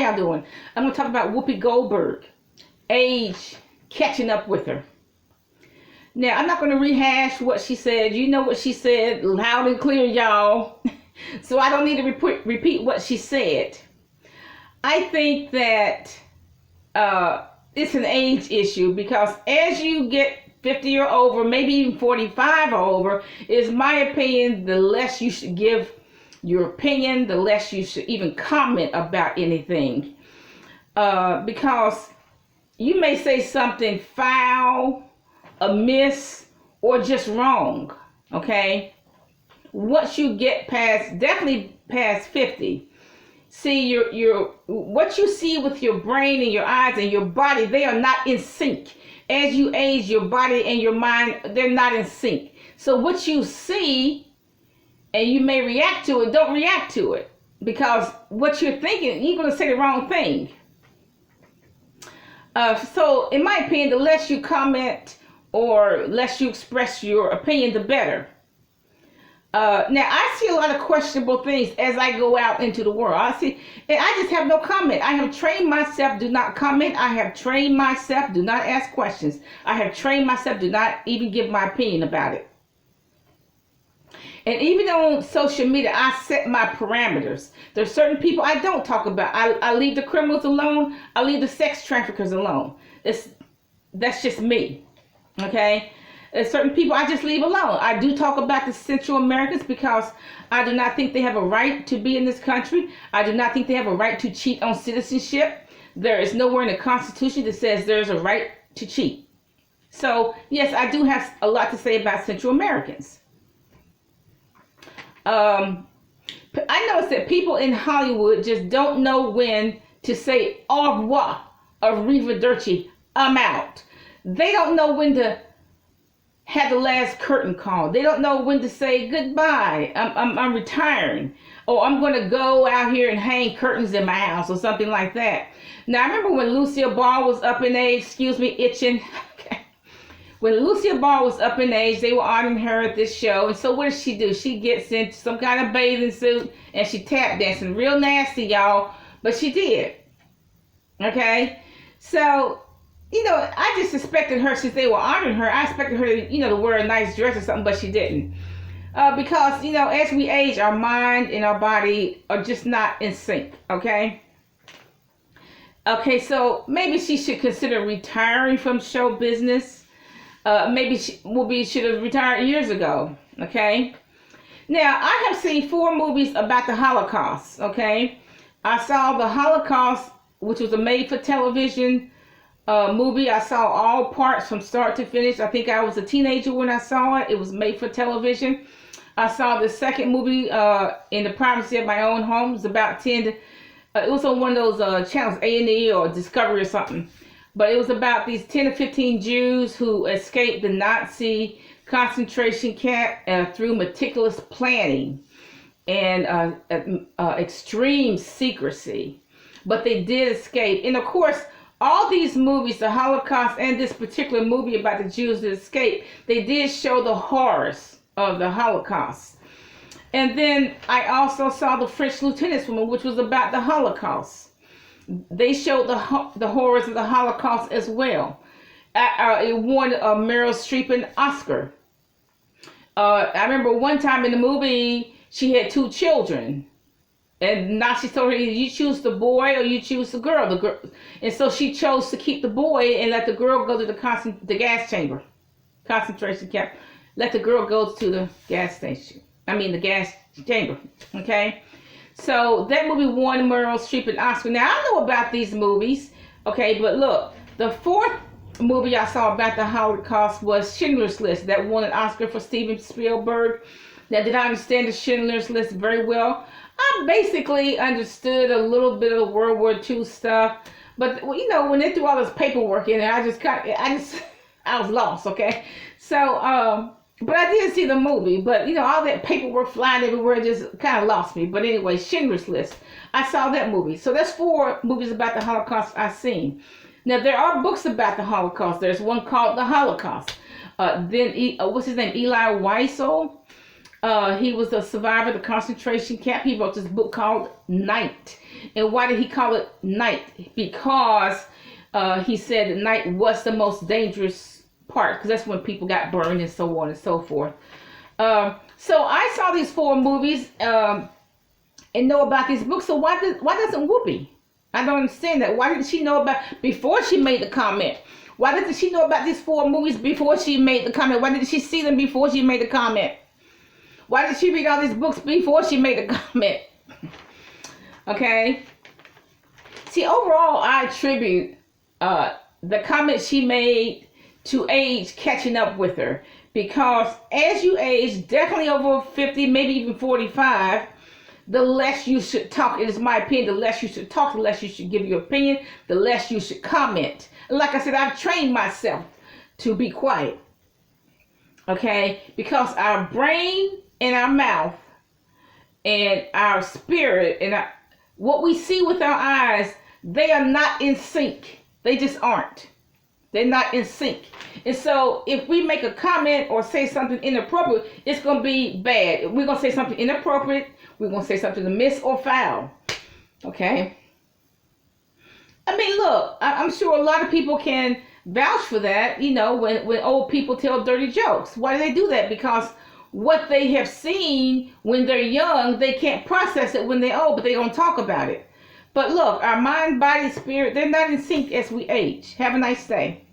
y'all doing? I'm going to talk about Whoopi Goldberg. Age catching up with her. Now, I'm not going to rehash what she said. You know what she said loud and clear, y'all. So I don't need to repeat what she said. I think that it's an age issue because as you get 50 or over, maybe even 45 or over, is my opinion, the less you should give your opinion, the less you should even comment about anything. Because you may say something foul, amiss, or just wrong, okay? Once you get definitely past 50, see your what you see with your brain and your eyes and your body, they are not in sync. As you age, your body and your mind, they're not in sync. So what you see and you may react to it, don't react to it. Because what you're thinking, you're going to say the wrong thing. So in my opinion, the less you comment or less you express your opinion, the better. Now, I see a lot of questionable things as I go out into the world. And I just have no comment. I have trained myself, do not comment. I have trained myself, do not ask questions. I have trained myself, do not even give my opinion about it. And even on social media, I set my parameters. There's certain people I don't talk about. I leave the criminals alone. I leave the sex traffickers alone. That's just me, okay? There's certain people I just leave alone. I do talk about the Central Americans because I do not think they have a right to be in this country. I do not think they have a right to cheat on citizenship. There is nowhere in the Constitution that says there's a right to cheat. So, yes, I do have a lot to say about Central Americans. I noticed that people in Hollywood just don't know when to say au revoir, arrivederci, I'm out. They don't know when to have the last curtain call. They don't know when to say goodbye, I'm retiring, or I'm going to go out here and hang curtains in my house or something like that. Now, I remember when Lucille Ball was up in age, itching. When Lucille Ball was up in age, they were honoring her at this show. And so what does she do? She gets into some kind of bathing suit and she tap dancing. Real nasty, y'all. But she did. Okay? So, I just expected her, since they were honoring her, I expected her to, to wear a nice dress or something, but she didn't. Because, as we age, our mind and our body are just not in sync. Okay? Okay, so maybe she should consider retiring from show business. Maybe Whoopi should have retired years ago, okay? Now, I have seen 4 movies about the Holocaust, okay? I saw the Holocaust, which was a made-for-television movie. I saw all parts from start to finish. I think I was a teenager when I saw it. It was made for television. I saw the second movie in the privacy of my own home. It was about 10 it was on one of those channels, A&E or Discovery or something. But it was about these 10 to 15 Jews who escaped the Nazi concentration camp through meticulous planning and extreme secrecy. But they did escape. And of course, all these movies, the Holocaust and this particular movie about the Jews that escaped, they did show the horrors of the Holocaust. And then I also saw The French Lieutenant's Woman, which was about the Holocaust. They showed the horrors of the Holocaust as well. It won Meryl Streep an Oscar. I remember one time in the movie, she had 2 children. And Nazi told her, you choose the boy or you choose the girl. And so she chose to keep the boy and let the girl go to the gas chamber, concentration camp. Let the girl go to the gas station. The gas chamber. Okay? So that movie won Meryl Streep an Oscar. Now, I know about these movies, okay, but look, the 4th movie I saw about the Holocaust was Schindler's List, that won an Oscar for Steven Spielberg. Now, did I understand the Schindler's List very well? I basically understood a little bit of World War II stuff, but when they threw all this paperwork in there, I was lost, okay? So, but I did see the movie, but all that paperwork flying everywhere just kind of lost me. But anyway, Schindler's List, I saw that movie. So that's 4 movies about the Holocaust I've seen. Now there are books about the Holocaust. There's one called The Holocaust. What's his name? Eli Wiesel. He was a survivor of the concentration camp. He wrote this book called Night. And why did he call it night? Because he said that night was the most dangerous part, because that's when people got burned and so on and so forth. So I saw these 4 movies and know about these books. So why doesn't Whoopi? I don't understand that. Why didn't she know about before she made the comment? Why didn't she know about these 4 movies before she made the comment? Why didn't she see them before she made the comment? Why did she read all these books before she made the comment? Okay. See, overall, I attribute the comment she made to age catching up with her. Because as you age, definitely over 50, maybe even 45, the less you should talk. It is my opinion. The less you should talk, the less you should give your opinion, the less you should comment. Like I said, I've trained myself to be quiet. Okay? Because our brain and our mouth and our spirit and what we see with our eyes, they are not in sync. They just aren't. They're not in sync. And so if we make a comment or say something inappropriate, it's going to be bad. We're going to say something inappropriate. We're going to say something amiss or foul. Okay? I mean, look, I'm sure a lot of people can vouch for that, you know, when old people tell dirty jokes. Why do they do that? Because what they have seen when they're young, they can't process it when they're old, but they don't talk about it. But look, our mind, body, spirit, they're not in sync as we age. Have a nice day.